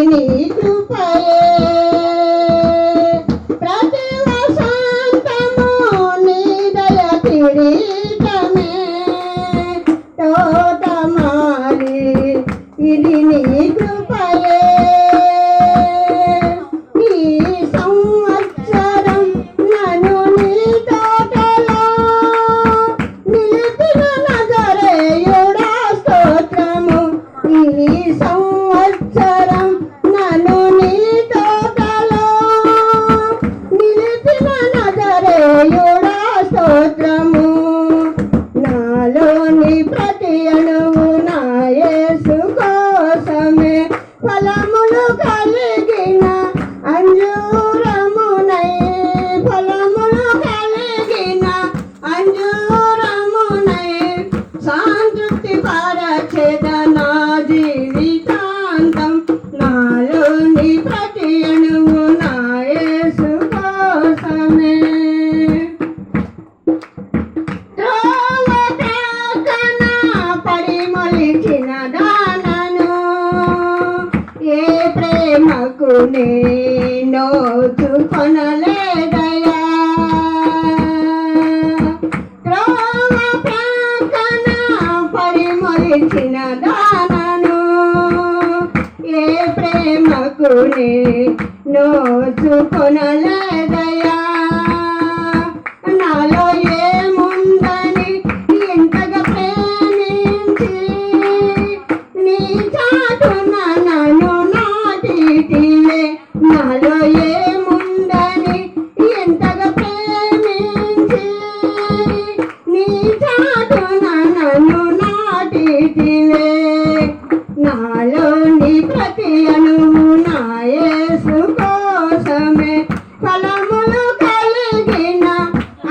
నీ కృపయే ప్రతి వసంతము నీ దయ కిరీటమే తోటమాలి ఇది నీ కృపయే ఈ సంవత్సరం నన్ను నీ తోటలో నిలిపిన నజరేయుడా స్తోత్రము ఈ సంవత్సరం నన్ను నీ తోటలో నిలిపిన నజరేయుడా స్తోత్రము నాలోని ప్రతి అణువు నా యేసు కోసమే ఫలములు కలిగిన అంజూరమునై ఫలములు కలిగిన అంజూరమునై సంతృప్తి పరచెద నా జీవితాంతం నాలోని ప్రతి అణువు నా యేసు కోసమే త్రోవ ప్రక్కన పరిమళించిన దానను ఏ ప్రేమకు నేను చూకొనలేదయా త్రోవ ప్రక్కన పరిమళించిన దానను ఏ ప్రేమకు నేను చూకొనలేదయా నాలో ఏముందని ఇంతగా ప్రేమించి నీ చాటున నన్ను నాటితివే నాలో ఏముందని ఎంతగా ప్రేమించి నీ చాటున నన్ను నాటితివే నాలోని ప్రతి అణువు నా యేసు కోసమే ఫలములు కలిగిన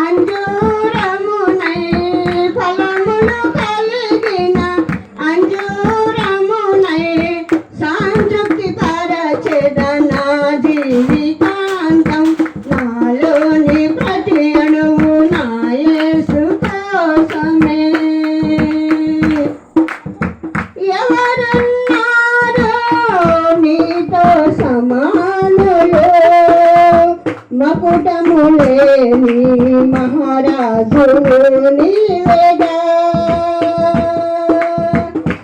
అంజూరమునై ఫలములు కలిగిన అంజూరమునై సంతృప్తి పరచెద నా జీవితాంతం నాలోని ప్రతి అణువు నా యేసు కోసమే ఎవరన్నారో నీతో సమానులు మకుటము లేని మహారాజు నీవేగా